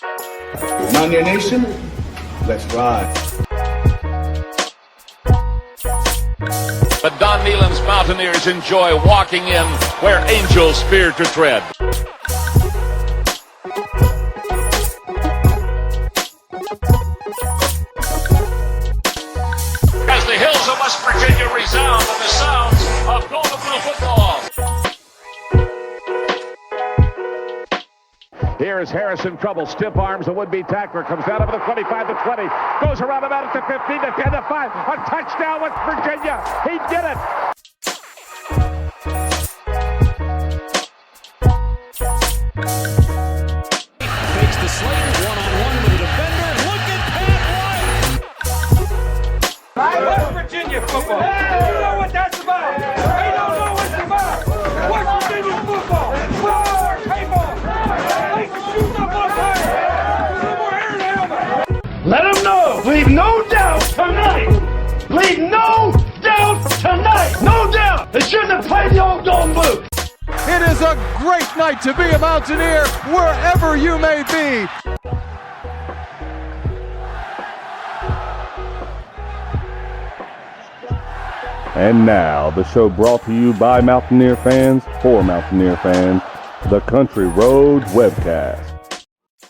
Mountaineer Nation, let's ride. But Don Nealon's Mountaineers enjoy walking in where angels fear to tread. As the hills of West Virginia resound with the sounds of WVU football. Here is Harris in trouble. Stiff arms the would-be tackler. Comes down over the 25 to 20. Goes around about it to 15 to 10 to 5. A touchdown, West Virginia. He did it. Takes the Slater one-on-one with the defender. Look at Pat White. West Virginia football. You know what that's about. They don't know what it's about. West Virginia football. Football, people. They can shoot up on fire. No more air and helmet. Let them know. Leave no doubt tonight. Leave no doubt tonight. No doubt. They shouldn't have played the old Golden Boot. It is a great night to be a Mountaineer wherever you may be. And now, the show brought to you by Mountaineer fans for Mountaineer fans, the Country Roads Webcast.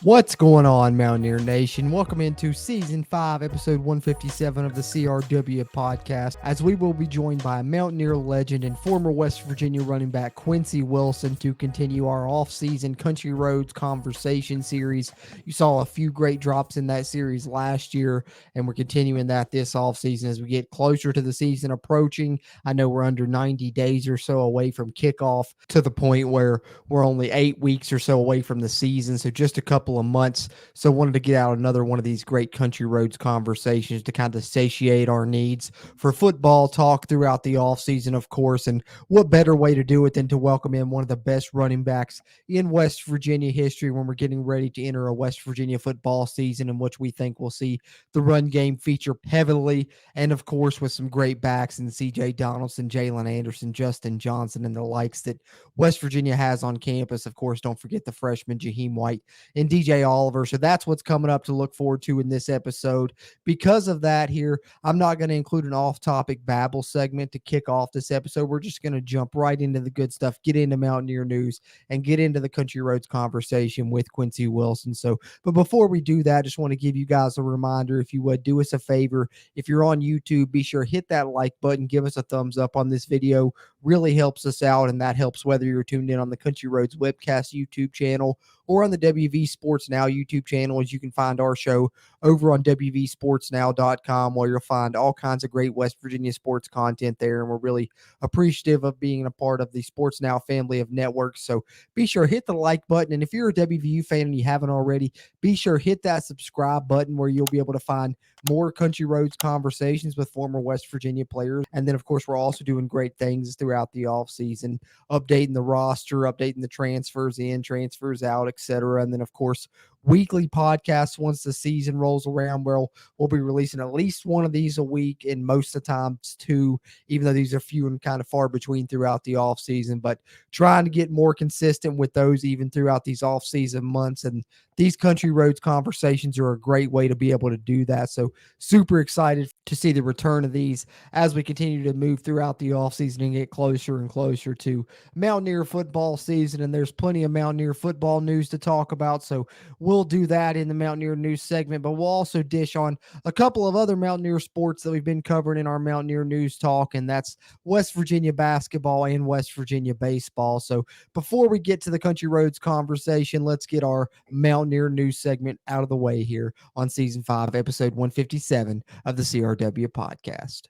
What's going on, Mountaineer Nation? Welcome into Season 5, Episode 157 of the CRW Podcast, as we will be joined by Mountaineer legend and former West Virginia running back Quincy Wilson to continue our off-season Country Roads Conversation series. You saw a few great drops in that series last year, and we're continuing that this off-season as we get closer to the season approaching. I know we're under 90 days or so away from kickoff, to the point where we're only 8 weeks or so away from the season, so just a couple of months. So wanted to get out another one of these great Country Roads conversations to kind of satiate our needs for football talk throughout the offseason, of course. And what better way to do it than to welcome in one of the best running backs in West Virginia history when we're getting ready to enter a West Virginia football season in which we think we'll see the run game feature heavily, and of course with some great backs in CJ Donaldson, Jalen Anderson, Justin Johnson, and the likes that West Virginia has on campus. Of course, don't forget the freshman Jaheim White and DJ Oliver. So that's what's coming up to look forward to in this episode. Because of that here, I'm not going to include an off-topic babble segment to kick off this episode. We're just going to jump right into the good stuff, get into Mountaineer news, and get into the Country Roads conversation with Quincy Wilson. But before we do that, I just want to give you guys a reminder, if you would, do us a favor. If you're on YouTube, be sure to hit that like button, give us a thumbs up on this video. Really helps us out, and that helps whether you're tuned in on the Country Roads Webcast YouTube channel or on the WV Sports Now YouTube channel, as you can find our show over on WVSportsNow.com, where you'll find all kinds of great West Virginia sports content there. And we're really appreciative of being a part of the Sports Now family of networks. So be sure to hit the like button. And if you're a WVU fan and you haven't already, be sure to hit that subscribe button, where you'll be able to find more Country Roads conversations with former West Virginia players. And then, of course, we're also doing great things throughout the offseason, updating the roster, updating the transfers in, transfers out, etc. And then, of course, weekly podcasts once the season rolls around, where we'll be releasing at least one of these a week, and most of the times two, even though these are few and kind of far between throughout the off season, but trying to get more consistent with those even throughout these off season months. And these Country Roads conversations are a great way to be able to do that. So super excited to see the return of these as we continue to move throughout the offseason and get closer and closer to Mountaineer football season. And there's plenty of Mountaineer football news to talk about, so we'll do that in the Mountaineer news segment, but we'll also dish on a couple of other Mountaineer sports that we've been covering in our Mountaineer news talk, and that's West Virginia basketball and West Virginia baseball. So before we get to the Country Roads conversation, let's get our Mountaineer news segment out of the way here on Season 5, Episode 157 of the CRW Podcast.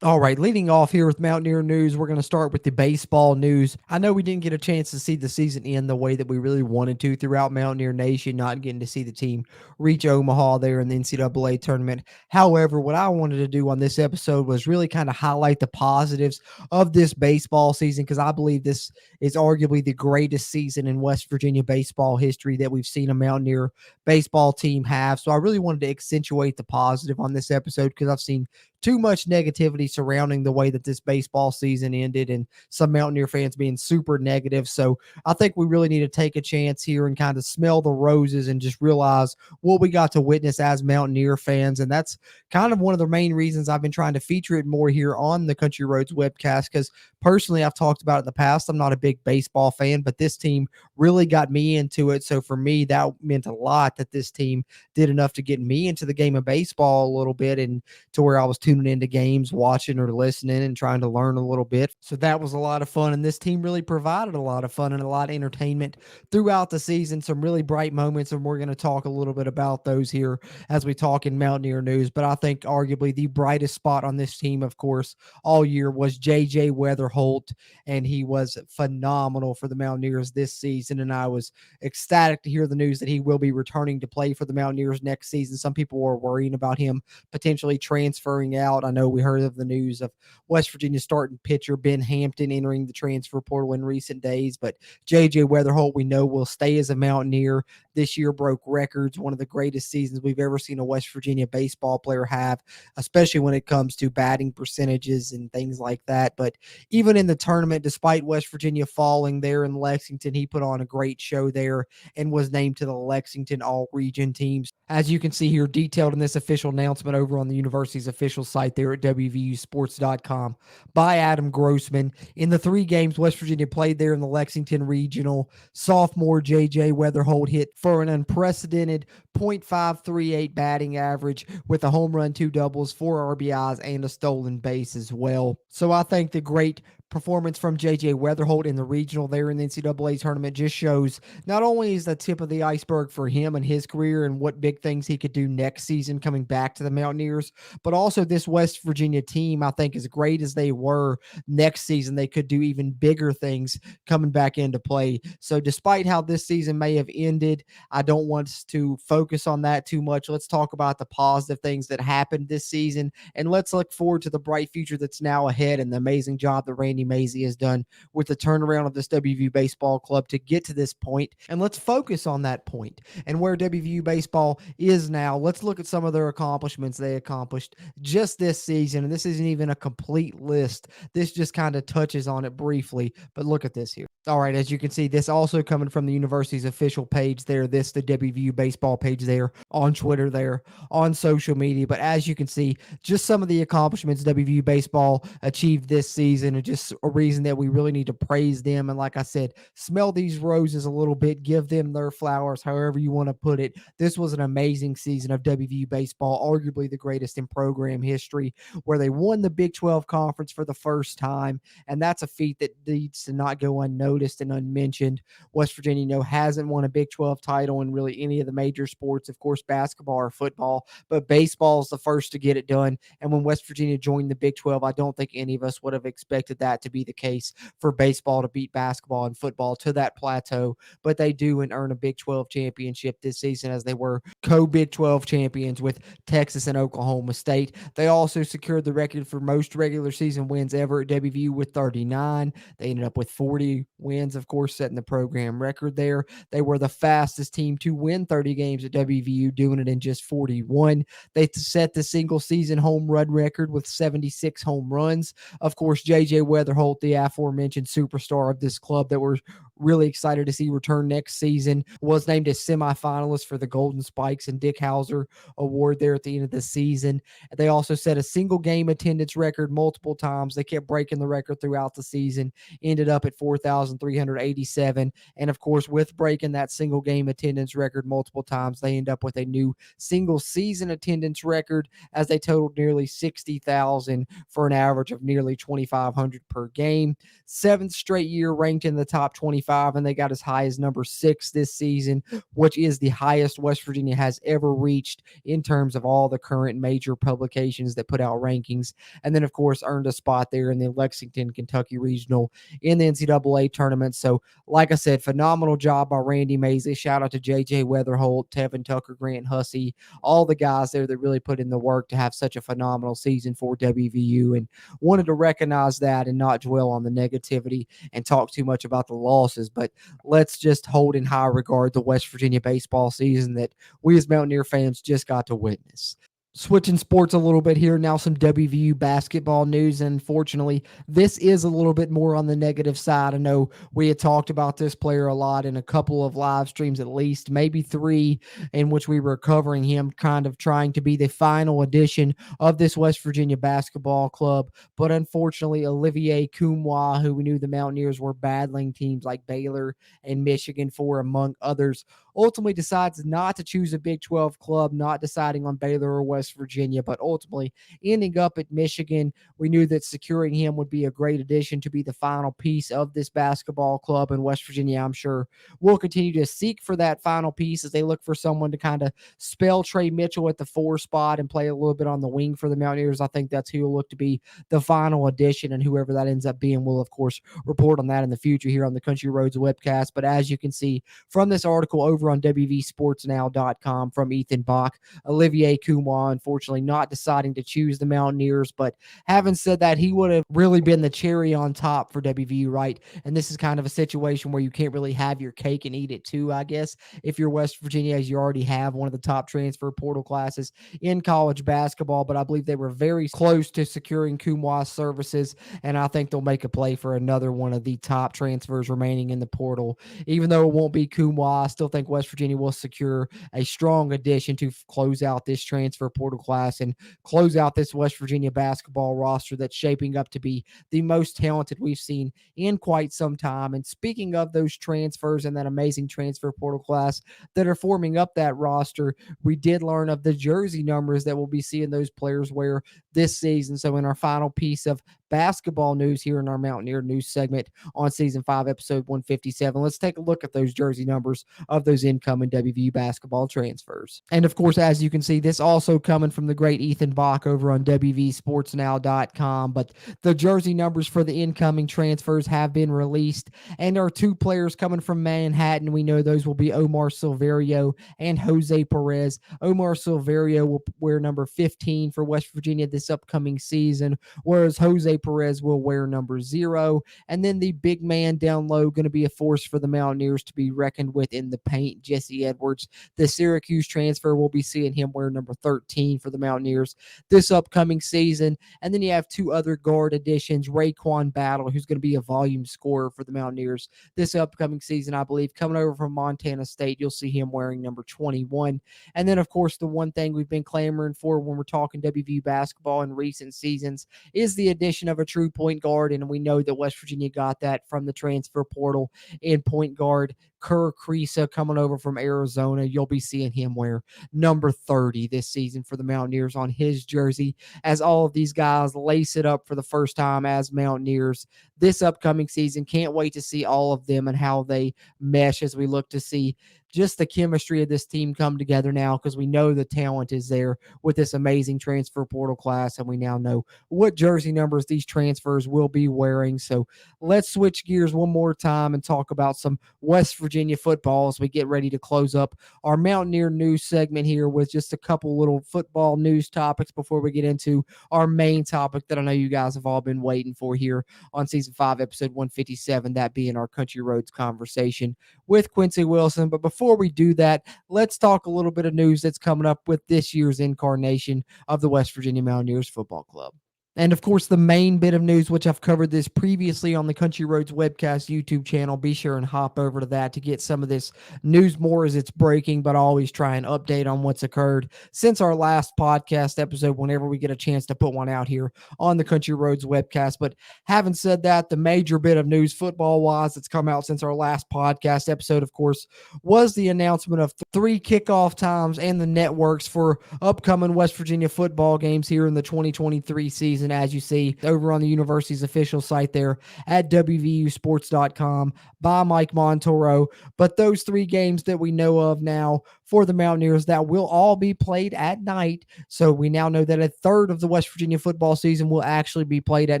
All right, leading off here with Mountaineer news, we're going to start with the baseball news. I know we didn't get a chance to see the season end the way that we really wanted to throughout Mountaineer Nation, not getting to see the team reach Omaha there in the NCAA tournament. However, what I wanted to do on this episode was really kind of highlight the positives of this baseball season, because I believe this is arguably the greatest season in West Virginia baseball history that we've seen a Mountaineer baseball team have. So I really wanted to accentuate the positive on this episode, because I've seen too much negativity surrounding the way that this baseball season ended and some Mountaineer fans being super negative. So I think we really need to take a chance here and kind of smell the roses and just realize what we got to witness as Mountaineer fans. And that's kind of one of the main reasons I've been trying to feature it more here on the Country Roads Webcast, because personally, I've talked about it in the past. I'm not a big baseball fan, but this team really got me into it. So for me, that meant a lot that this team did enough to get me into the game of baseball a little bit, and to where I was tuning into games, watching or listening and trying to learn a little bit. So that was a lot of fun. And this team really provided a lot of fun and a lot of entertainment throughout the season. Some really bright moments. And we're going to talk a little bit about those here as we talk in Mountaineer news. But I think arguably the brightest spot on this team, of course, all year was JJ Weatherholt. And he was phenomenal for the Mountaineers this season. And I was ecstatic to hear the news that he will be returning to play for the Mountaineers next season. Some people were worrying about him potentially transferring out. I know we heard of the news of West Virginia starting pitcher Ben Hampton entering the transfer portal in recent days, but JJ Weatherholt, we know, will stay as a Mountaineer. This year broke records, one of the greatest seasons we've ever seen a West Virginia baseball player have, especially when it comes to batting percentages and things like that. But even in the tournament, despite West Virginia falling there in Lexington, he put on a great show there and was named to the Lexington All-Region teams. As you can see here, detailed in this official announcement over on the university's official site there at WVUsports.com by Adam Grossman. In the 3 games West Virginia played there in the Lexington Regional, sophomore JJ Weatherholt hit for an unprecedented .538 batting average with a home run, 2 doubles, 4 RBIs, and a stolen base as well. So I think the great performance from JJ Weatherholt in the regional there in the NCAA tournament just shows not only is the tip of the iceberg for him and his career and what big things he could do next season coming back to the Mountaineers, but also this West Virginia team, I think, as great as they were next season, they could do even bigger things coming back into play. So despite how this season may have ended, I don't want us to focus on that too much. Let's talk about the positive things that happened this season, and let's look forward to the bright future that's now ahead and the amazing job that Randy Mazey has done with the turnaround of this WVU baseball club to get to this point. And let's focus on that point and where WVU baseball is now. Let's look at some of their accomplishments they accomplished just this season. And this isn't even a complete list. This just kind of touches on it briefly, but look at this here. All right, as you can see, this also coming from the university's official page there, the WVU baseball page there, on Twitter there, on social media. But as you can see, just some of the accomplishments WVU baseball achieved this season, and just a reason that we really need to praise them. And like I said, smell these roses a little bit, give them their flowers, however you want to put it. This was an amazing season of WVU baseball, arguably the greatest in program history, where they won the Big 12 conference for the first time. And that's a feat that needs to not go unnoticed and unmentioned. West Virginia, hasn't won a Big 12 title in really any of the major sports, of course, basketball or football, but baseball is the first to get it done. And when West Virginia joined the Big 12, I don't think any of us would have expected that to be the case for baseball to beat basketball and football to that plateau. But they do and earn a Big 12 championship this season, as they were co-Big 12 champions with Texas and Oklahoma State. They also secured the record for most regular season wins ever at WVU with 39. They ended up with 40 wins, of course, setting the program record there. They were the fastest team to win 30 games at WVU, doing it in just 41. They set the single season home run record with 76 home runs. Of course, JJ Weatherholt, the aforementioned superstar of this club that we're really excited to see return next season, was named a semifinalist for the Golden Spikes and Dick Hauser Award there at the end of the season. They also set a single game attendance record multiple times. They kept breaking the record throughout the season, ended up at 4,387. And of course, with breaking that single game attendance record multiple times, they end up with a new single season attendance record, as they totaled nearly 60,000 for an average of nearly 2,500 per game. 7th straight year ranked in the top 25, and they got as high as number 6 this season, which is the highest West Virginia has ever reached in terms of all the current major publications that put out rankings. And then, of course, earned a spot there in the Lexington, Kentucky Regional in the NCAA tournament. So, like I said, phenomenal job by Randy Mazey. Shout out to JJ Weatherholt, Tevin Tucker, Grant Hussey, all the guys there that really put in the work to have such a phenomenal season for WVU, and wanted to recognize that and not dwell on the negativity and talk too much about the losses. But let's just hold in high regard the West Virginia baseball season that we as Mountaineer fans just got to witness. Switching sports a little bit here, now some WVU basketball news. And unfortunately, this is a little bit more on the negative side. I know we had talked about this player a lot in a couple of live streams, at least, maybe 3, in which we were covering him, kind of trying to be the final edition of this West Virginia basketball club. But unfortunately, Olivier Kumwa, who we knew the Mountaineers were battling teams like Baylor and Michigan for, among others, ultimately decides not to choose a Big 12 club, not deciding on Baylor or West Virginia, but ultimately ending up at Michigan. We knew that securing him would be a great addition to be the final piece of this basketball club, and West Virginia, I'm sure, will continue to seek for that final piece as they look for someone to kind of spell Trey Mitchell at the 4 spot and play a little bit on the wing for the Mountaineers. I think that's who will look to be the final addition, and whoever that ends up being, will of course report on that in the future here on the Country Roads Webcast. But as you can see from this article over on WVSportsNow.com from Ethan Bach, Olivier Kumwa unfortunately not deciding to choose the Mountaineers. But having said that, he would have really been the cherry on top for WVU, right? And this is kind of a situation where you can't really have your cake and eat it too, I guess, if you're West Virginia, as you already have one of the top transfer portal classes in college basketball. But I believe they were very close to securing Kumwa's services, and I think they'll make a play for another one of the top transfers remaining in the portal. Even though it won't be Kumwa, I still think West Virginia will secure a strong addition to close out this transfer portal class and close out this West Virginia basketball roster that's shaping up to be the most talented we've seen in quite some time. And speaking of those transfers and that amazing transfer portal class that are forming up that roster, we did learn of the jersey numbers that we'll be seeing those players wear this season. So in our final piece of basketball news here in our Mountaineer news segment on season 5, episode 157, let's take a look at those jersey numbers of those incoming WVU basketball transfers. And of course, as you can see, this also coming from the great Ethan Bach over on WVSportsNow.com. But the jersey numbers for the incoming transfers have been released, and our 2 players coming from Manhattan, we know those will be Omar Silverio and Jose Perez. Omar Silverio will wear number 15 for West Virginia this upcoming season, whereas Jose Perez will wear number 0. And then the big man down low, going to be a force for the Mountaineers to be reckoned with in the paint, Jesse Edwards. The Syracuse transfer, will be seeing him wear number 13 for the Mountaineers this upcoming season. And then you have 2 other guard additions, Raekwon Battle, who's going to be a volume scorer for the Mountaineers this upcoming season, I believe. Coming over from Montana State, you'll see him wearing number 21. And then, of course, the one thing we've been clamoring for when we're talking WVU basketball in recent seasons is the addition of a true point guard, and we know that West Virginia got that from the transfer portal in point guard Kerr Kriisa coming over from Arizona. You'll be seeing him wear number 30 this season for the Mountaineers on his jersey, as all of these guys lace it up for the first time as Mountaineers this upcoming season. Can't wait to see all of them and how they mesh as we look to see just the chemistry of this team come together now, because we know the talent is there with this amazing transfer portal class, and we now know what jersey numbers these transfers will be wearing. So let's switch gears one more time and talk about some West Virginia football as we get ready to close up our Mountaineer news segment here with just a couple little football news topics before we get into our main topic that I know you guys have all been waiting for here on season 5, episode 157, that being our Country Roads conversation with Quincy Wilson. But before we do that, let's talk a little bit of news that's coming up with this year's incarnation of the West Virginia Mountaineers Football Club. And of course, the main bit of news, which I've covered this previously on the Country Roads Webcast YouTube channel, be sure and hop over to that to get some of this news more as it's breaking, but I always try and update on what's occurred since our last podcast episode whenever we get a chance to put one out here on the Country Roads Webcast. But having said that, the major bit of news football-wise that's come out since our last podcast episode, of course, was the announcement of 3 kickoff times and the networks for upcoming West Virginia football games here in the 2023 season, as you see over on the university's official site there at WVUsports.com by Mike Montoro. But those 3 games that we know of now for the Mountaineers that will all be played at night. So we now know that a third of the West Virginia football season will actually be played at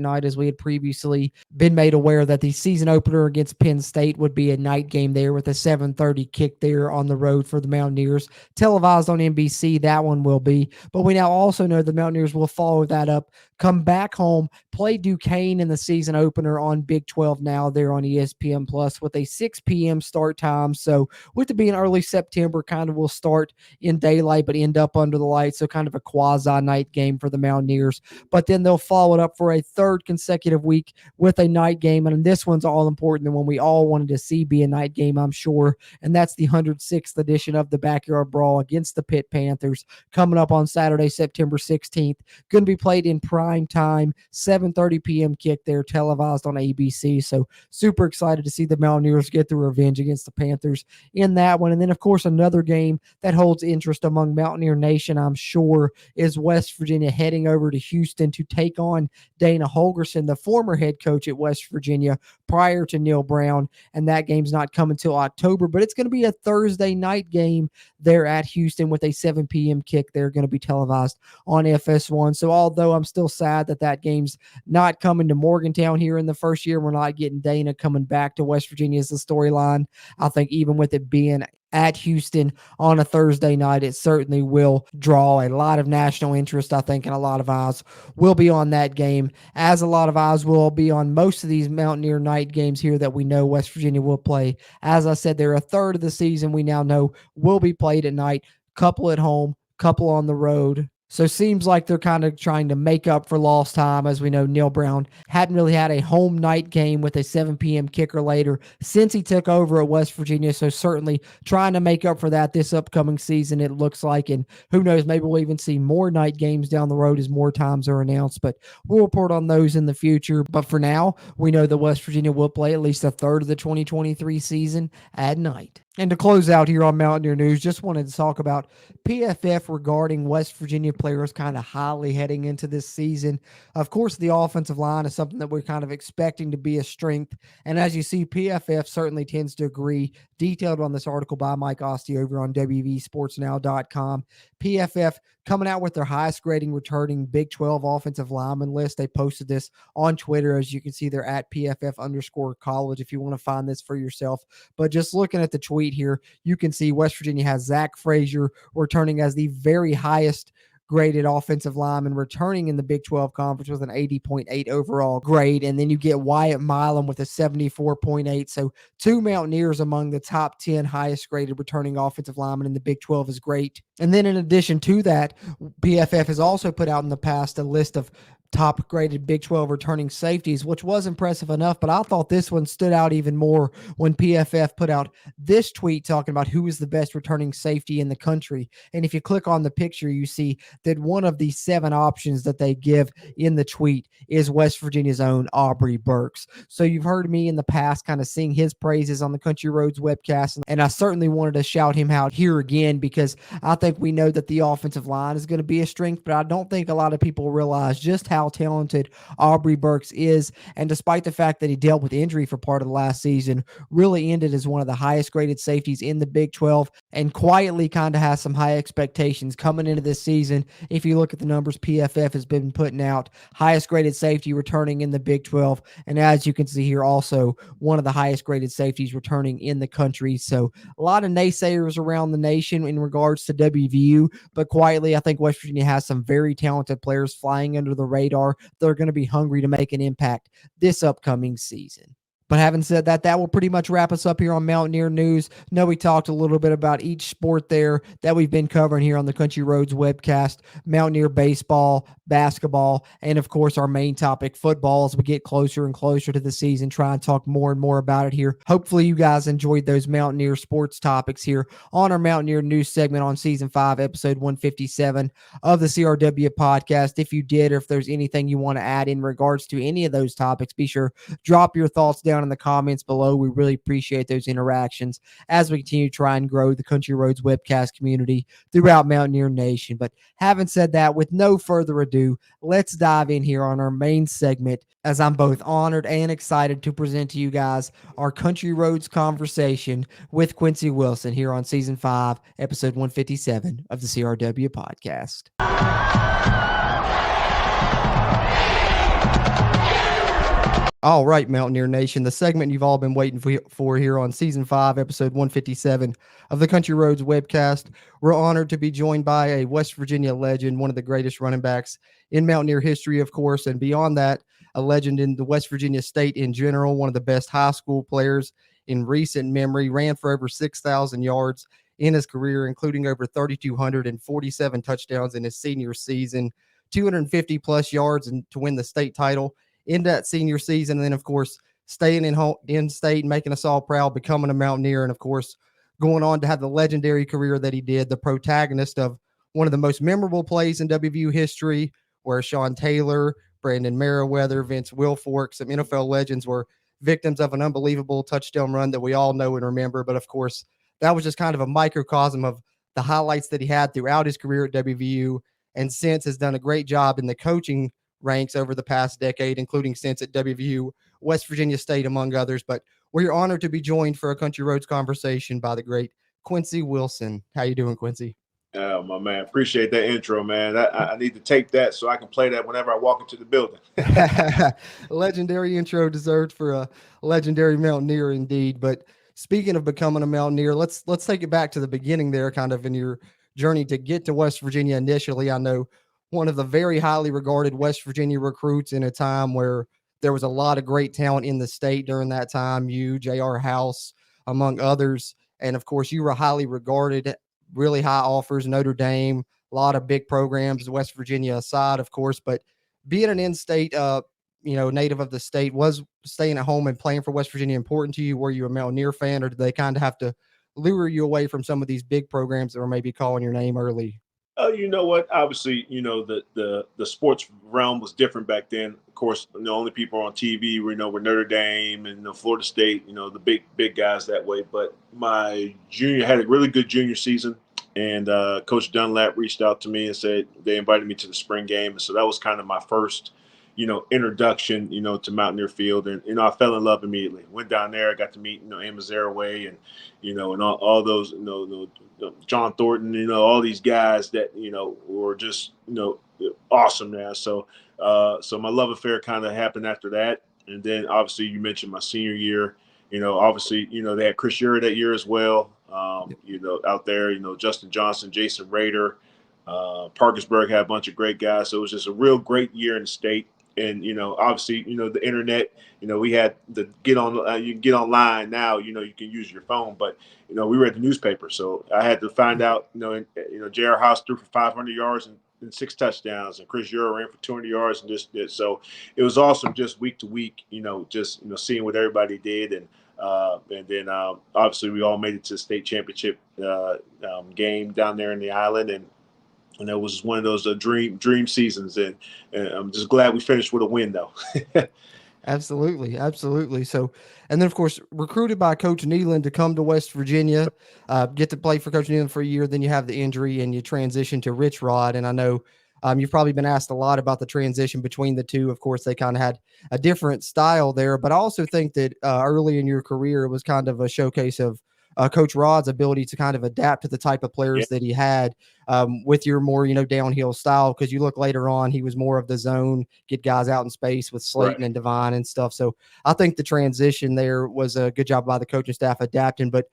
night, as we had previously been made aware that the season opener against Penn State would be a night game there with a 7:30 kick there on the road for the Mountaineers. Televised on NBC, that one will be. But we now also know the Mountaineers will follow that up, come back home, play Duquesne in the season opener on Big 12 now there on ESPN Plus with a 6 p.m. start time. So with it being early September, kind of will start in daylight but end up under the lights, so kind of a quasi-night game for the Mountaineers. But then they'll follow it up for a third consecutive week with a night game, and this one's all important, the one we all wanted to see be a night game, I'm sure, and that's the 106th edition of the Backyard Brawl against the Pitt Panthers, coming up on Saturday, September 16th. Going to be played in prime time, 7:30 p.m. kick there, televised on ABC. So super excited to see the Mountaineers get the revenge against the Panthers in that one. And then, of course, another game that holds interest among Mountaineer Nation, I'm sure, is West Virginia heading over to Houston to take on Dana Holgorsen, the former head coach at West Virginia prior to Neil Brown. And that game's not coming till October, but it's going to be a Thursday night game there at Houston with a 7 p.m. kick. They're going to be televised on FS1. So although I'm still sad that game's not coming to Morgantown here in the first year, we're not getting Dana coming back to West Virginia as the storyline. I think even with it being at Houston on a Thursday night, it certainly will draw a lot of national interest, I think, and a lot of eyes will be on that game, as a lot of eyes will be on most of these Mountaineer night games here that we know West Virginia will play. As I said, they're a third of the season we now know will be played at night, couple at home, couple on the road. So seems like they're kind of trying to make up for lost time. As we know, Neil Brown hadn't really had a home night game with a 7 p.m. kicker later since he took over at West Virginia. So certainly trying to make up for that this upcoming season, it looks like. And who knows, maybe we'll even see more night games down the road as more times are announced. But we'll report on those in the future. But for now, we know that West Virginia will play at least a third of the 2023 season at night. And to close out here on Mountaineer News, just wanted to talk about PFF regarding West Virginia players kind of highly heading into this season. Of course, the offensive line is something that we're kind of expecting to be a strength. And as you see, PFF certainly tends to agree. Detailed on this article by Mike Ostie over on WVSportsNow.com. PFF coming out with their highest grading returning Big 12 offensive lineman list. They posted this on Twitter. As you can see, they're at PFF_college if you want to find this for yourself. But just looking at the tweet here, you can see West Virginia has Zach Frazier returning as the very highest graded offensive lineman returning in the Big 12 conference with an 80.8 overall grade. And then you get Wyatt Milam with a 74.8. So two Mountaineers among the top 10 highest graded returning offensive linemen in the Big 12 is great. And then in addition to that, PFF has also put out in the past a list of top graded Big 12 returning safeties, which was impressive enough, but I thought this one stood out even more when PFF put out this tweet talking about who is the best returning safety in the country. And if you click on the picture, you see that one of the 7 options that they give in the tweet is West Virginia's own Aubrey Burks. So you've heard me in the past kind of sing his praises on the Country Roads Webcast, and I certainly wanted to shout him out here again because I think we know that the offensive line is going to be a strength, but I don't think a lot of people realize just how talented Aubrey Burks is. And despite the fact that he dealt with injury for part of the last season, really ended as one of the highest graded safeties in the Big 12 and quietly kind of has some high expectations coming into this season. If you look at the numbers PFF has been putting out, highest graded safety returning in the Big 12. And as you can see here, also one of the highest graded safeties returning in the country. So a lot of naysayers around the nation in regards to WVU, but quietly, I think West Virginia has some very talented players flying under the radar. They're going to be hungry to make an impact this upcoming season. But having said that, that will pretty much wrap us up here on Mountaineer News. Know we talked a little bit about each sport there that we've been covering here on the Country Roads Webcast. Mountaineer baseball, basketball, and of course our main topic, football, as we get closer and closer to the season. Try and talk more and more about it here. Hopefully you guys enjoyed those Mountaineer sports topics here on our Mountaineer News segment on Season 5, Episode 157 of the CRW podcast. If you did, or if there's anything you want to add in regards to any of those topics, be sure drop your thoughts down in the comments below. We really appreciate those interactions as we continue to try and grow the Country Roads Webcast community throughout Mountaineer Nation. But having said that, with no further ado, let's dive in here on our main segment, as I'm both honored and excited to present to you guys our Country Roads conversation with Quincy Wilson here on Season 5, Episode 157 of the CRW podcast. All right, Mountaineer Nation, the segment you've all been waiting for here on Season 5, Episode 157 of the Country Roads Webcast. We're honored to be joined by a West Virginia legend, one of the greatest running backs in Mountaineer history, of course, and beyond that, a legend in the West Virginia state in general, one of the best high school players in recent memory, ran for over 6,000 yards in his career, including over 3,247 touchdowns in his senior season, 250 plus yards and to win the state title in that senior season. And then, of course, staying in state and making us all proud, becoming a Mountaineer, and, of course, going on to have the legendary career that he did, the protagonist of one of the most memorable plays in WVU history, where Sean Taylor, Brandon Merriweather, Vince Wilfork, some NFL legends were victims of an unbelievable touchdown run that we all know and remember. But, of course, that was just kind of a microcosm of the highlights that he had throughout his career at WVU, and since has done a great job in the coaching ranks over the past decade, including since at WVU West Virginia State, among others. But we're honored to be joined for a Country Roads conversation by the great Quincy Wilson. How you doing, Quincy? Oh, my man. Appreciate that intro, man. I need to tape that so I can play that whenever I walk into the building. Legendary intro deserved for a legendary Mountaineer indeed. But speaking of becoming a Mountaineer, let's take it back to the beginning there, kind of in your journey to get to West Virginia initially. I know one of the very highly regarded West Virginia recruits in a time where there was a lot of great talent in the state during that time, you, J.R. House, among others. And, of course, you were highly regarded, really high offers, Notre Dame, a lot of big programs, West Virginia aside, of course. But being an in-state, native of the state, was staying at home and playing for West Virginia important to you? Were you a Mountaineer fan, or did they kind of have to lure you away from some of these big programs that were maybe calling your name early? You know what? Obviously, the sports realm was different back then. Of course, the only people on TV were Notre Dame and Florida State, the big guys that way. But my junior had a really good junior season, and Coach Dunlap reached out to me and said they invited me to the spring game. And so that was kind of my first, introduction, to Mountaineer Field. And, I fell in love immediately. Went down there. I got to meet, Amos Airway and, and all those, John Thornton, all these guys that, were just, awesome now. So my love affair kind of happened after that. And then obviously you mentioned my senior year, obviously, they had Chris Ure that year as well. Out there, Justin Johnson, Jason Rader, Parkersburg had a bunch of great guys. So it was just a real great year in the state. And, obviously, the internet, we had to get on, you can get online now, you can use your phone, but, we read the newspaper. So I had to find out, J.R. House threw for 500 yards and 6 touchdowns, and Chris Ure ran for 200 yards and just did. So it was awesome just week to week, seeing what everybody did. And then obviously we all made it to the state championship game down there in the island. And it was one of those dream seasons, and I'm just glad we finished with a win, though. Absolutely. So, and then, of course, recruited by Coach Nealon to come to West Virginia, get to play for Coach Nealon for a year. Then you have the injury and you transition to Rich Rod. And I know you've probably been asked a lot about the transition between the two. Of course, they kind of had a different style there. But I also think that early in your career, it was kind of a showcase of Coach Rod's ability to kind of adapt to the type of players that he had with your more, downhill style. Because you look later on, he was more of the zone, get guys out in space with Slayton and Devine and stuff. So I think the transition there was a good job by the coaching staff adapting. But,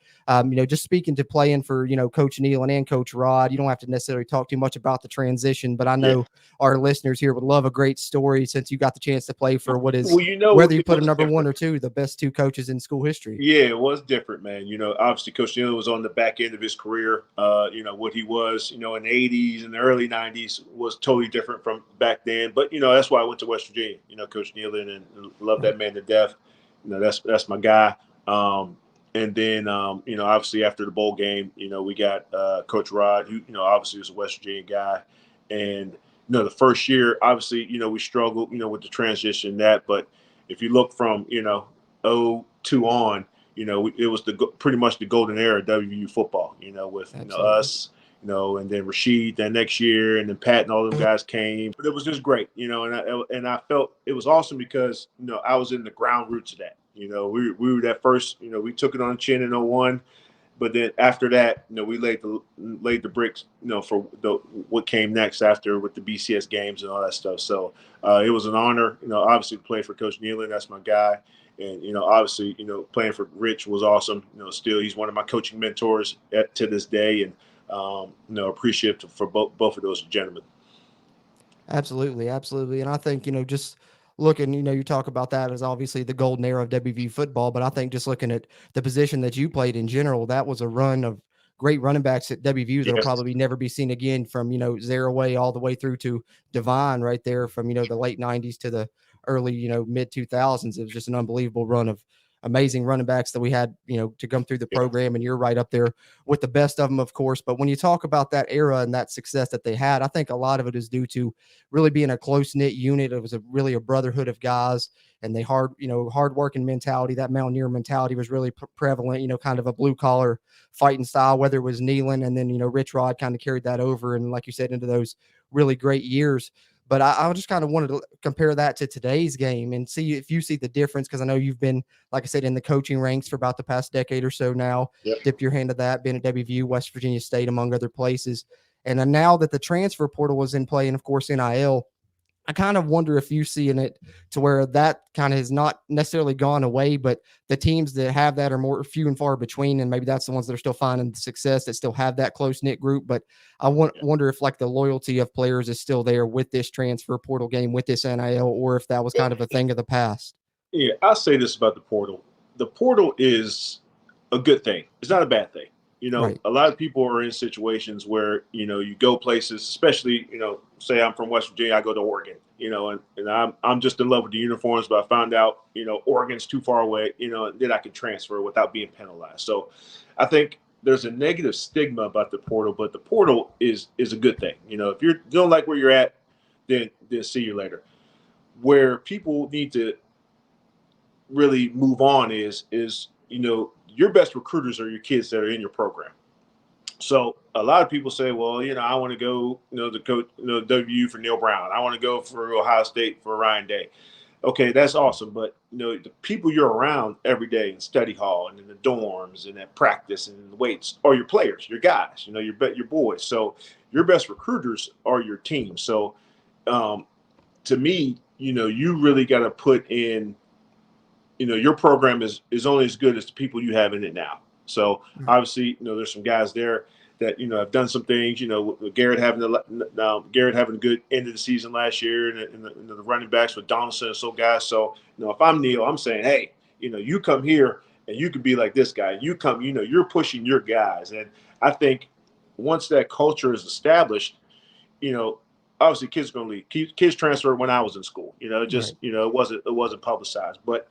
just speaking to playing for, Coach Nealon and Coach Rod, you don't have to necessarily talk too much about the transition. But I know our listeners here would love a great story since you got the chance to play for what is, whether you put a number one or two, the best two coaches in school history. Yeah, it was different, man. Obviously Coach Nealon was on the back end of his career. What he was, in the 80s and the early 90s was totally different from back then. But, that's why I went to West Virginia, Coach Nealon, and love that man to death. That's my guy. And then, obviously after the bowl game, we got Coach Rod, who, obviously was a West Virginia guy. And, the first year, obviously, we struggled, with the transition but if you look from, 02 on, it was pretty much the golden era of WVU football, with us, and then Rashid that next year, and then Pat and all those guys came. But it was just great, and I felt it was awesome because, I was in the ground roots of that. We were that first, we took it on the chin in 01. But then after that, we laid the bricks, for what came next after with the BCS games and all that stuff. So it was an honor, obviously to play for Coach Nealon. That's my guy. And, obviously, playing for Rich was awesome. Still he's one of my coaching mentors to this day. And, appreciative for both of those gentlemen. Absolutely. And I think, just looking, you talk about that as obviously the golden era of WVU football, but I think just looking at the position that you played in general, that was a run of great running backs at WVU that'll probably never be seen again, from, Zaraway all the way through to Devine right there from, the late 90s to the early, mid 2000s. It was just an unbelievable run of amazing running backs that we had, to come through the program. And you're right up there with the best of them, of course. But when you talk about that era and that success that they had, I think a lot of it is due to really being a close knit unit. It was really a brotherhood of guys, and they hard working mentality. That Mountaineer mentality was really prevalent, kind of a blue collar fighting style, whether it was Nealon, and then, Rich Rod kind of carried that over. And like you said, into those really great years. But I just kind of wanted to compare that to today's game and see if you see the difference, because I know you've been, like I said, in the coaching ranks for about the past decade or so now. Dipped your hand to that, been at WVU, West Virginia State, among other places. And now that the transfer portal was in play, and of course NIL, I kind of wonder if you see in it to where that kind of has not necessarily gone away, but the teams that have that are more few and far between. And maybe that's the ones that are still finding success, that still have that close knit group. But I wonder if like the loyalty of players is still there with this transfer portal game, with this NIL, or if that was kind of a thing of the past. Yeah, I'll say this about the portal. The portal is a good thing. It's not a bad thing. Right. A lot of people are in situations where, you go places, especially, say I'm from West Virginia, I go to Oregon, and I'm just in love with the uniforms, but I found out, Oregon's too far away, and then I can transfer without being penalized. So I think there's a negative stigma about the portal, but the portal is a good thing. If you don't like where you're at, then see you later. Where people need to really move on is your best recruiters are your kids that are in your program. So a lot of people say, well, I want to go, to coach, WVU for Neil Brown. I want to go for Ohio State for Ryan Day. Okay, that's awesome. But, the people you're around every day in study hall and in the dorms and at practice and in the weights are your players, your guys, your boys. So your best recruiters are your team. So to me, you really got to put in, your program is only as good as the people you have in it now. So obviously, there's some guys there that, have done some things, with Garrett having a good end of the season last year, and the running backs with Donaldson and so guys. So, if I'm Neil, I'm saying, hey, you come here and you could be like this guy. You come, you're pushing your guys. And I think once that culture is established, obviously kids are going to leave. Kids transfer when I was in school, it wasn't publicized, but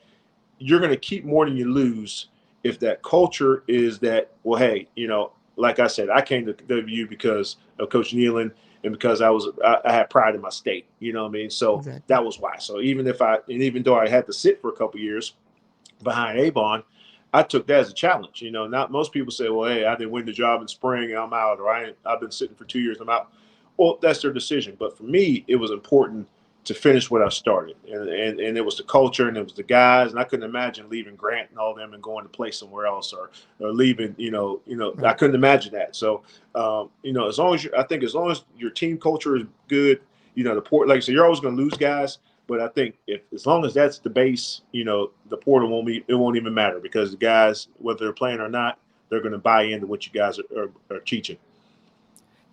you're going to keep more than you lose if that culture is that, well, hey, like I said, I came to WVU because of Coach Nealon and because I had pride in my state, you know what I mean? So that was why. So even though I had to sit for a couple of years behind Avon, I took that as a challenge. Not most people say, well, hey, I didn't win the job in spring and I'm out, or I've been sitting for 2 years, I'm out. Well, that's their decision. But for me, it was important to finish what I started. And it was the culture and it was the guys. And I couldn't imagine leaving Grant and all them and going to play somewhere else or leaving, I couldn't imagine that. So, as long as your team culture is good, the port, like I said, you're always going to lose guys. But I think as long as that's the base, the portal won't even matter, because the guys, whether they're playing or not, they're going to buy into what you guys are teaching.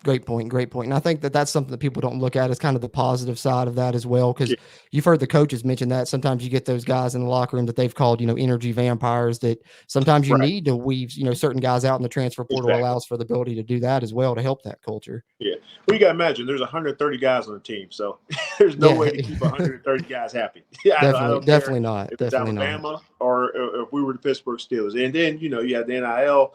Great point. And I think that's something that people don't look at as kind of the positive side of that as well, because you've heard the coaches mention that sometimes you get those guys in the locker room that they've called, energy vampires, that sometimes you need to weave, certain guys out, in the transfer portal allows for the ability to do that as well to help that culture. Yeah. Well, you got to imagine there's 130 guys on the team, so there's no way to keep 130 guys happy. Definitely not. If it's Alabama or if we were the Pittsburgh Steelers. And then, you have the NIL,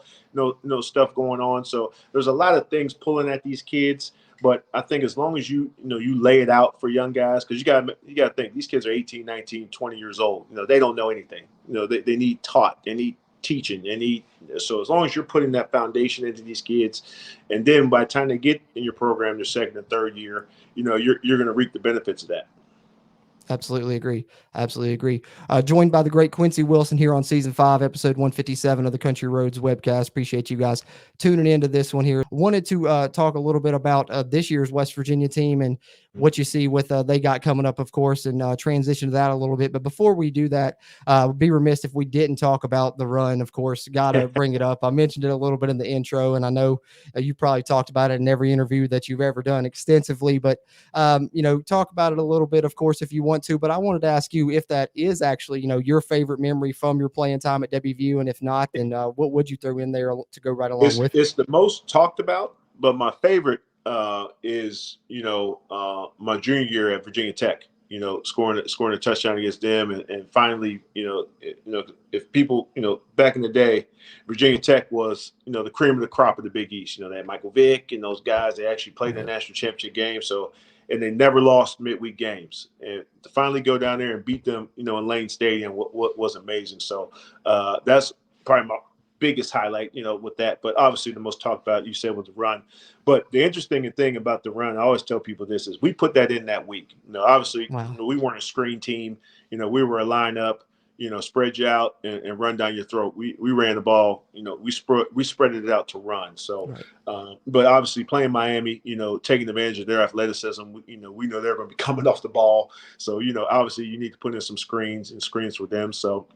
stuff going on. So there's a lot of things pulling at these kids. But I think as long as you lay it out for young guys, because you got to think these kids are 18, 19, 20 years old. They don't know anything. They need taught. They need teaching. So as long as you're putting that foundation into these kids, and then by the time they get in your program, their second and third year, you're going to reap the benefits of that. Absolutely agree. Joined by the great Quincy Wilson here on season 5, episode 157 of the Country Roads Webcast. Appreciate you guys tuning into this one here. Wanted to talk a little bit about this year's West Virginia team and what you see with they got coming up, of course, and transition to that a little bit. But before we do that, would be remiss if we didn't talk about the run. Of course, got to bring it up. I mentioned it a little bit in the intro, and I know you probably talked about it in every interview that you've ever done extensively. But talk about it a little bit, of course, if you want want to, but I wanted to ask you if that is actually, your favorite memory from your playing time at WVU, and if not, then what would you throw in there to go right along with it? It's the most talked about, but my favorite is my junior year at Virginia Tech. Scoring a touchdown against them, and finally, if people, back in the day, Virginia Tech was, the cream of the crop of the Big East. They had Michael Vick and those guys. They actually played in the national championship game. So, and they never lost midweek games. And to finally go down there and beat them, in Lane Stadium, what was amazing. So that's probably my biggest highlight, with that. But obviously the most talked about, you said, was the run. But the interesting thing about the run, I always tell people this, is we put that in that week. Obviously, we weren't a screen team. We were a lineup, spread you out and run down your throat. We ran the ball, we spread it out to run. So, but obviously playing Miami, taking advantage of their athleticism, we know they're going to be coming off the ball. So, obviously you need to put in some screens for them. So,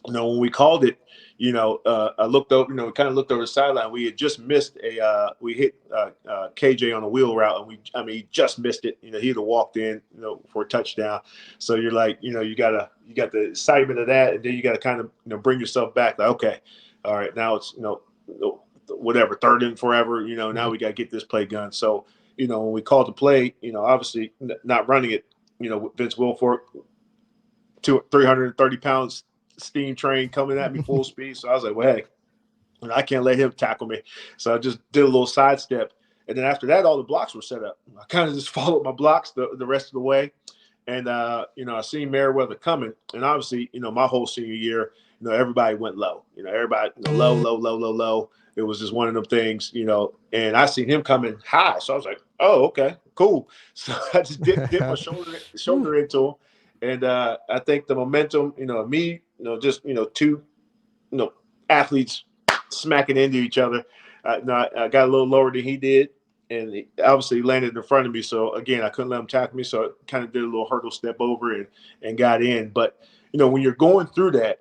when we called it, I looked over, we kind of looked over the sideline. We had just missed we hit KJ on a wheel route, and he just missed it. He'd have walked in, for a touchdown. So you're like, you got the excitement of that, and then you got to kind of, bring yourself back. Like, okay, all right, now it's, whatever, third and forever. Now we got to get this play done. So, when we called the play, obviously not running it, Vince Wilfork, 330 pounds. Steam train coming at me full speed. So I was like, well, hey, I can't let him tackle me. So I just did a little sidestep. And then after that, all the blocks were set up. I kind of just followed my blocks the rest of the way. And, I seen Meriwether coming. And obviously, my whole senior year, everybody went low. Everybody low. It was just one of them things, and I seen him coming high. So I was like, oh, okay, cool. So I just dipped my shoulder into him. And I think the momentum, me, just, two, athletes smacking into each other. I got a little lower than he did, and he obviously landed in front of me. So, again, I couldn't let him tackle me. So I kind of did a little hurdle step over and got in. But, when you're going through that,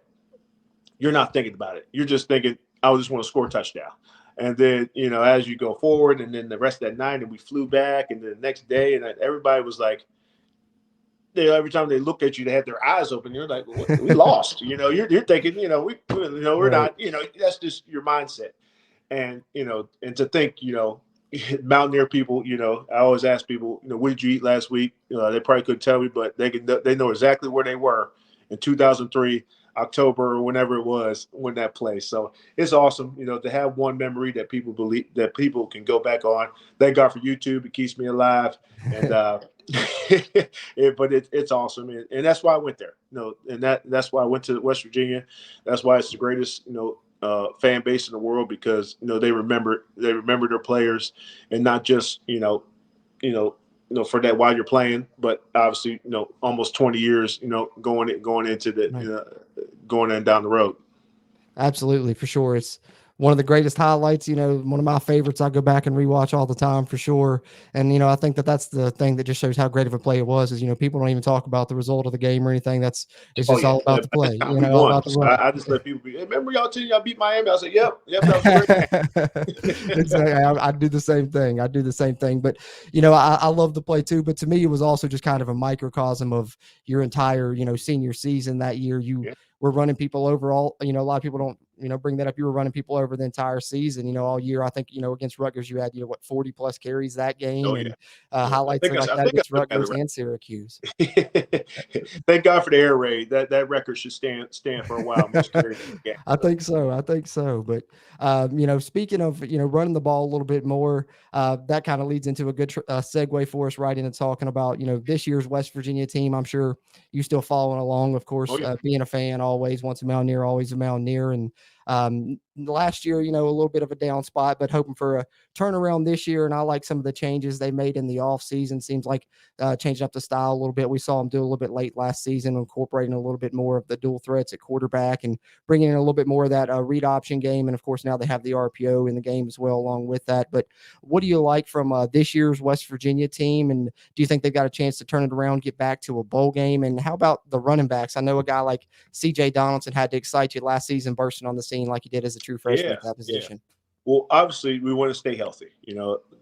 you're not thinking about it. You're just thinking, I just want to score a touchdown. And then, as you go forward, and then the rest of that night, and we flew back, and then the next day, and everybody was like, every time they look at you, they had their eyes open. You're like, well, we lost. You're thinking, we're not. That's just your mindset. And and to think, Mountaineer people, I always ask people, what did you eat last week? They probably couldn't tell me, but they know exactly where they were in 2003, October, or whenever it was, when that place. So it's awesome, to have one memory that people believe that people can go back on. Thank God for YouTube; it keeps me alive. And but it's awesome, and that's why I went there. And that's why I went to West Virginia. That's why it's the greatest, fan base in the world, because they remember their players, and not just for that while you're playing, but obviously almost 20 years going into the going in down the road. Absolutely, for sure. It's one of the greatest highlights, one of my favorites. I go back and rewatch all the time, for sure. And, I think that's the thing that just shows how great of a play it was, is, people don't even talk about the result of the game or anything. It's just all about the play. All about the I just let people be, hey, remember y'all beat Miami? I said, yep, that was great. Exactly. I do the same thing. But, I love the play too. But to me, it was also just kind of a microcosm of your entire, senior season that year. You were running people over all, a lot of people don't, bring that up. You were running people over the entire season, all year. I think, against Rutgers, you had, 40 plus carries that game. And highlights like that against Rutgers and Syracuse. Thank God for the air raid. That record should stand for a while. I think so. But, speaking of, running the ball a little bit more, that kind of leads into a good segue for us right into talking about, this year's West Virginia team. I'm sure you still following along, of course, being a fan, always once a Mountaineer, always a Mountaineer. And last year, a little bit of a down spot, but hoping for a turnaround this year. And I like some of the changes they made in the off season. Seems like changing up the style a little bit. We saw them do a little bit late last season, incorporating a little bit more of the dual threats at quarterback and bringing in a little bit more of that read option game. And of course, now they have the RPO in the game as well, along with that. But what do you like from this year's West Virginia team? And do you think they've got a chance to turn it around, get back to a bowl game? And how about the running backs? I know a guy like CJ Donaldson had to excite you last season, bursting on the scene like he did as a true freshman at that position. Well, obviously we want to stay healthy.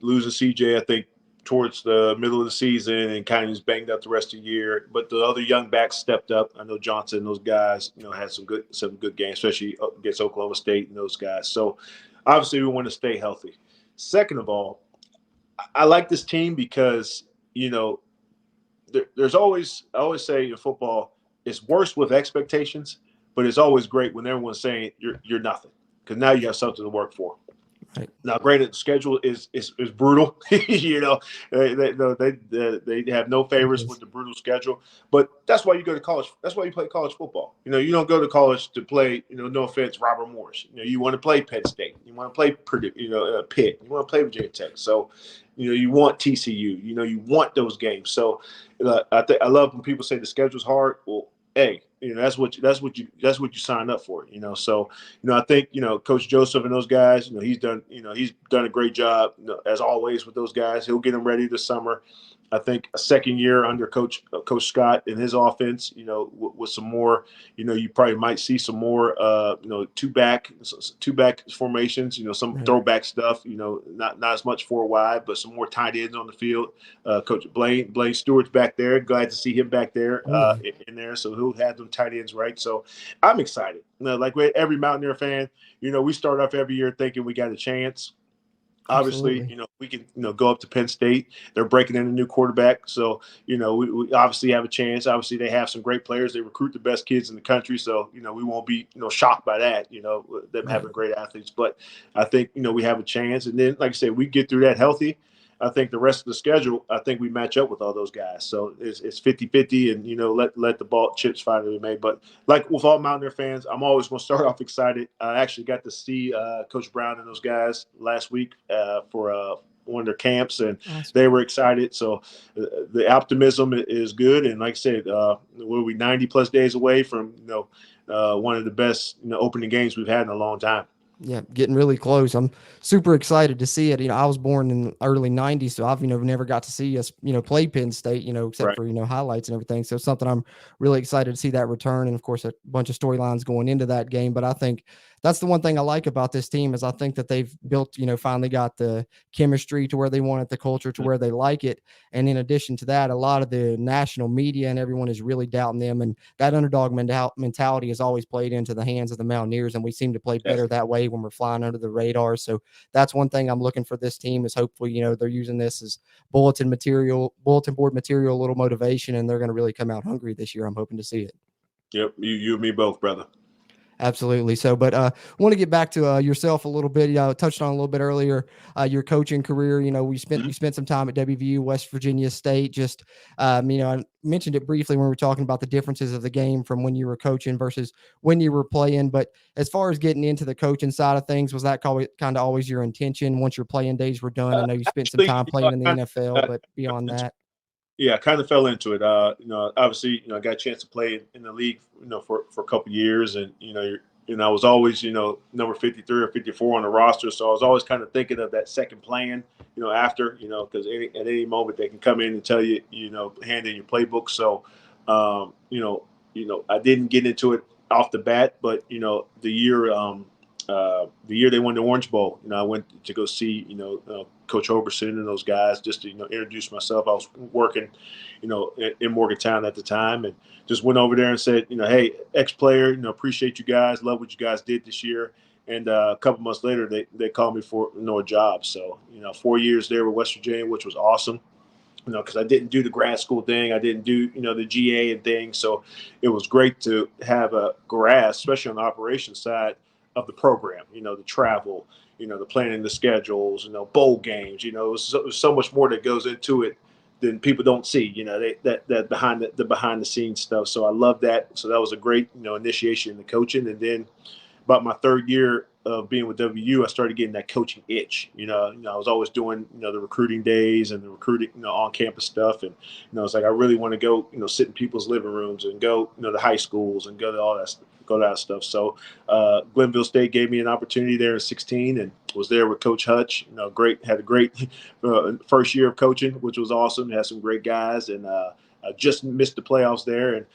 Losing CJ, I think towards the middle of the season and kind of just banged up the rest of the year. But the other young backs stepped up. I know Johnson, those guys, had some good games, especially against Oklahoma State and those guys. So obviously we want to stay healthy. Second of all, I like this team because, there's always, I always say in football, it's worse with expectations, but it's always great when everyone's saying you're nothing, because now you have something to work for. Right. Now, granted, the schedule is brutal. They have no favorites with the brutal schedule, but that's why you go to college. That's why you play college football. You don't go to college to play. No offense, Robert Morris. You want to play Penn State. You want to play Purdue. Pitt. You want to play Virginia Tech. So, you want TCU. You want those games. So, I love when people say the schedule's hard. Well, hey, that's what you sign up for. So I think Coach Joseph and those guys, he's done a great job as always with those guys. He'll get them ready this summer. I think a second year under Coach Scott and his offense, with some more, you probably might see some more, two back formations, some throwback stuff, not as much 4 wide, but some more tight ends on the field. Coach Blaine Stewart's back there. Glad to see him back there in there. So he'll have them tight ends right. So I'm excited. Like every Mountaineer fan, we start off every year thinking we got a chance. Obviously, we can, go up to Penn State. They're breaking in a new quarterback. So, we obviously have a chance. Obviously, they have some great players. They recruit the best kids in the country. So, we won't be, shocked by that, them having great athletes. But I think, we have a chance. And then, like I said, we get through that healthy. I think the rest of the schedule, I think we match up with all those guys. So it's 50-50 and, let the ball chips finally be made. But like with all Mountaineer fans, I'm always going to start off excited. I actually got to see Coach Brown and those guys last week for one of their camps, and they were excited. So the optimism is good. And like I said, we'll be 90+ days away from, one of the best, opening games we've had in a long time. Yeah, getting really close. I'm super excited to see it. I was born in the early 90s, so I've, never got to see us, play Penn State, except for, highlights and everything. So something I'm really excited to see that return. And of course, a bunch of storylines going into that game. But I think that's the one thing I like about this team is I think that they've built, finally got the chemistry to where they want it, the culture to where they like it. And in addition to that, a lot of the national media and everyone is really doubting them. And that underdog mentality has always played into the hands of the Mountaineers. And we seem to play better that way when we're flying under the radar. So that's one thing I'm looking for this team is hopefully, they're using this as bulletin board material, a little motivation, and they're going to really come out hungry this year. I'm hoping to see it. Yep. You and me both, brother. Absolutely. So, but want to get back to yourself a little bit. Touched on a little bit earlier your coaching career. We spent some time at WVU, West Virginia State. Just I mentioned it briefly when we were talking about the differences of the game from when you were coaching versus when you were playing. But as far as getting into the coaching side of things, was that kind of always your intention once your playing days were done? I know you spent some time playing in the NFL, but beyond that. Yeah, I kind of fell into it. Obviously, I got a chance to play in the league, for a couple of years, and I was always, number 53 or 54 on the roster, so I was always kind of thinking of that second plan, after, because at any moment they can come in and tell you, hand in your playbook. So, I didn't get into it off the bat, but the year they won the Orange Bowl, I went to go see, Coach Oberson and those guys just to, introduce myself. I was working, in Morgantown at the time, and just went over there and said, hey, ex-player, appreciate you guys, love what you guys did this year. And a couple months later, they called me for a job. So, 4 years there with West Virginia, which was awesome. Because I didn't do the grad school thing. I didn't do, the GA and things. So it was great to have a grasp, especially on the operations side of the program, the travel, the planning, the schedules, bowl games, it was so much more that goes into it than people don't see, that behind the scenes stuff. So I love that. So that was a great, initiation in the coaching. And then about my third year of being with WVU, I started getting that coaching itch. I was always doing, the recruiting days and the recruiting, on campus stuff. And, it's like, I really want to go, sit in people's living rooms and go, to high schools and go to all that stuff. So Glenville State gave me an opportunity there in 2016 and was there with Coach Hutch. Had a great first year of coaching, which was awesome. Had some great guys, and I just missed the playoffs there. And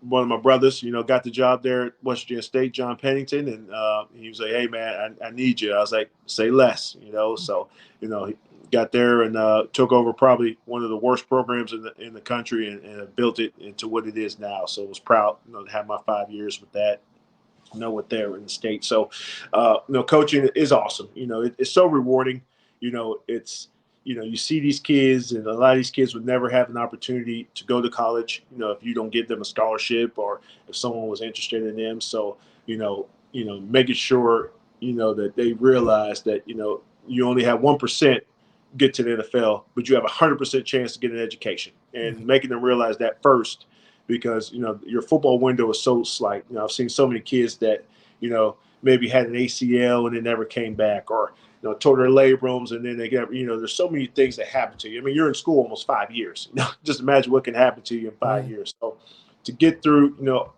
one of my brothers, got the job there at West Virginia State, John Pennington, and he was like, "Hey man, I need you." I was like, "Say less," So got there and took over probably one of the worst programs in the country and built it into what it is now. So I was proud, to have my 5 years with that. What they were in the state. So, coaching is awesome. It's so rewarding. It's you see these kids, and a lot of these kids would never have an opportunity to go to college. If you don't give them a scholarship or if someone was interested in them. So, making sure that they realize that you only have 1% get to the NFL, but you have 100% chance to get an education, and making them realize that first. Because, your football window is so slight. I've seen so many kids that, maybe had an ACL and it never came back, or, tore their labrums and then they get, there's so many things that happen to you. I mean, you're in school almost 5 years. Just imagine what can happen to you in 5 years. So to get through,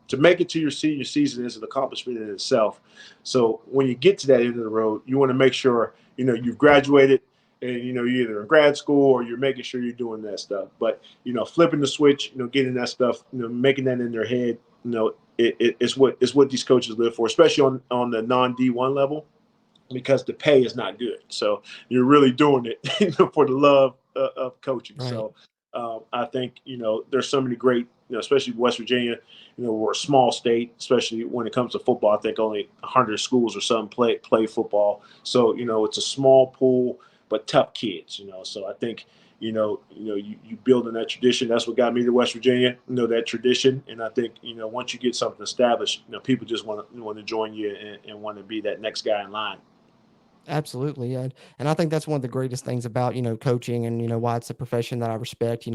to make it to your senior season is an accomplishment in itself. So when you get to that end of the road, you want to make sure, you've graduated. And, you're either in grad school or you're making sure you're doing that stuff. But, flipping the switch, getting that stuff, making that in their head, it's what these coaches live for, especially on the non-D1 level, because the pay is not good. So you're really doing it for the love of coaching. Right. So I think, there's so many great, especially West Virginia, we're a small state, especially when it comes to football. I think only 100 schools or something play football. So, it's a small pool, but tough kids, So I think, you building that tradition. That's what got me to West Virginia, that tradition. And I think, once you get something established, people just want to join you and want to be that next guy in line. Absolutely. And I think that's one of the greatest things about, coaching and, why it's a profession that I respect,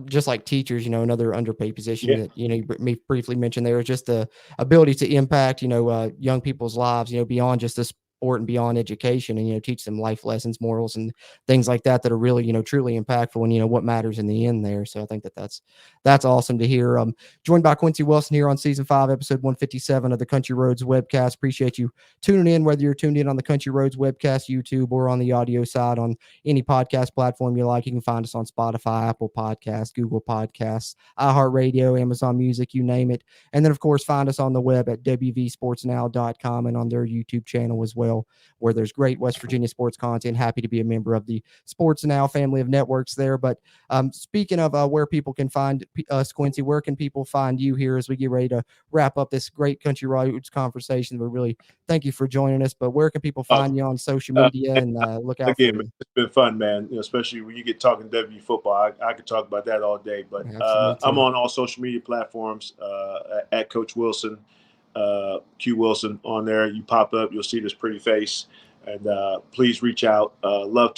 just like teachers, another underpaid position that, you briefly mentioned there is just the ability to impact, young people's lives, beyond just the sport and beyond education, and, teach them life lessons, morals, and things like that are really, truly impactful and, what matters in the end there. So I think that's awesome to hear. Joined by Quincy Wilson here on season 5, episode 157 of the Country Roads Webcast. Appreciate you tuning in, whether you're tuned in on the Country Roads Webcast YouTube or on the audio side on any podcast platform you like. You can find us on Spotify, Apple Podcasts, Google Podcasts, iHeartRadio, Amazon Music, you name it. And then, of course, find us on the web at wvsportsnow.com and on their YouTube channel as well, where there's great West Virginia sports content. Happy to be a member of the Sports Now family of networks there. But speaking of where people can find us, Quincy, where can people find you here as we get ready to wrap up this great Country Roads conversation? We really thank you for joining us. But where can people find you on social media and look out again, for you? It's been fun, man. Especially when you get talking WVU football. I could talk about that all day. But I'm on all social media platforms at Coach Wilson. Q Wilson on there. You pop up, you'll see this pretty face, and please reach out. Love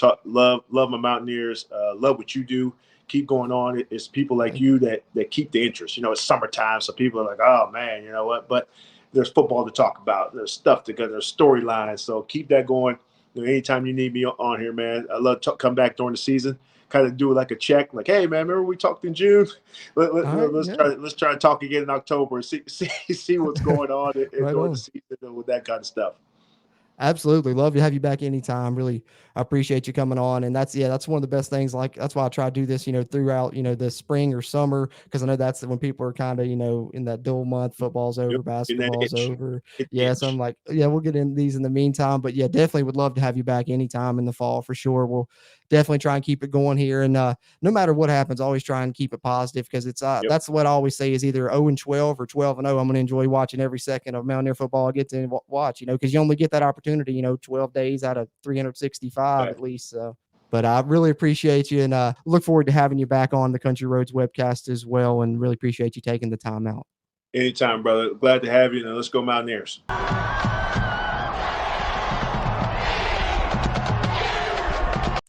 my Mountaineers. Love what you do. Keep going on. It's people like you that keep the interest. It's summertime, so people are like, oh man, you know what? But there's football to talk about. There's stuff to go. There's storylines. So keep that going. Anytime you need me on here, man, I love to come back during the season. Kind of do like a check, like, hey man, remember we talked in June? Let's try to talk again in October and see what's going on during the season with that kind of stuff. Absolutely. Love to have you back anytime. Really appreciate you coming on. And that's one of the best things. Like, that's why I try to do this, throughout, the spring or summer, because I know that's when people are kind of, in that dual month, football's over, basketball's over. So I'm like, we'll get in these in the meantime, but definitely would love to have you back anytime in the fall for sure. We'll definitely try and keep it going here. And no matter what happens, always try and keep it positive, because it's that's what I always say is either 0-12 or 12-0. I'm going to enjoy watching every second of Mountaineer football I get to watch, because you only get that opportunity, 12 days out of 365 at least. So, but I really appreciate you, and look forward to having you back on the Country Roads Webcast as well, and really appreciate you taking the time out. Anytime, brother. Glad to have you, and let's go Mountaineers.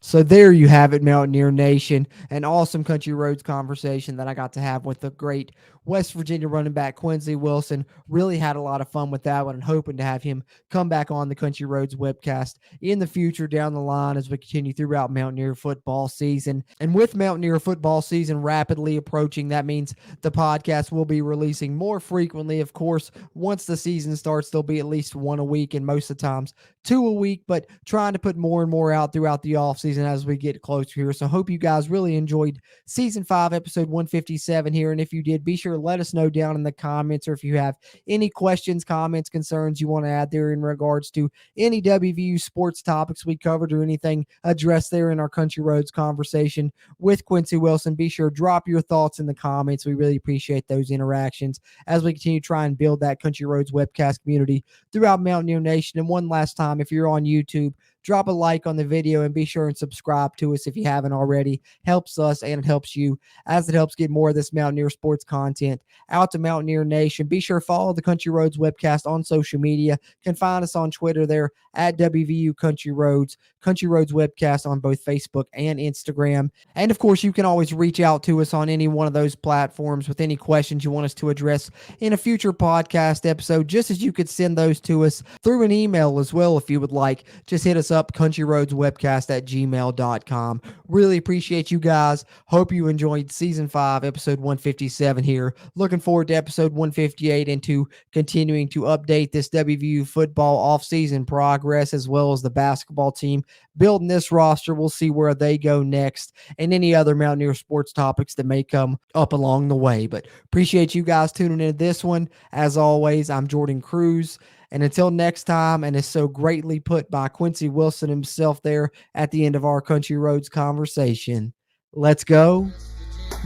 So there you have it, Mountaineer Nation. An awesome Country Roads conversation that I got to have with the great West Virginia running back Quincy Wilson. Really had a lot of fun with that one, and hoping to have him come back on the Country Roads Webcast in the future down the line as we continue throughout Mountaineer football season. And with Mountaineer football season rapidly approaching, that means the podcast will be releasing more frequently. Of course, once the season starts, there'll be at least one a week, and most of the times 2 a week, but trying to put more and more out throughout the offseason season as we get closer here. So hope you guys really enjoyed season 5, episode 157 here. And if you did, be sure to let us know down in the comments, or if you have any questions, comments, concerns you want to add there in regards to any WVU sports topics we covered or anything addressed there in our Country Roads conversation with Quincy Wilson. Be sure to drop your thoughts in the comments. We really appreciate those interactions as we continue to try and build that Country Roads webcast community throughout Mountaineer Nation. And one last time, if you're on YouTube, drop a like on the video and be sure and subscribe to us if you haven't already. Helps us and it helps you, as it helps get more of this Mountaineer sports content out to Mountaineer Nation. Be sure to follow the Country Roads webcast on social media. You can find us on Twitter there at WVU Country Roads webcast on both Facebook and Instagram. And of course, you can always reach out to us on any one of those platforms with any questions you want us to address in a future podcast episode, just as you could send those to us through an email as well if you would like. Just hit us up, countryroadswebcast@gmail.com. Really appreciate you guys. Hope you enjoyed season 5, episode 157 here. Looking forward to episode 158 and to continuing to update this WVU football offseason progress, as well as the basketball team building this roster. We'll see where they go next and any other Mountaineer sports topics that may come up along the way. But appreciate you guys tuning into this one. As always, I'm Jordan Cruz. And until next time, and it's so greatly put by Quincy Wilson himself there at the end of our Country Roads conversation, let's go,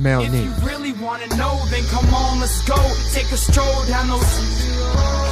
Mountaineer. If you really want to know, then come on, let's go. Take a stroll down those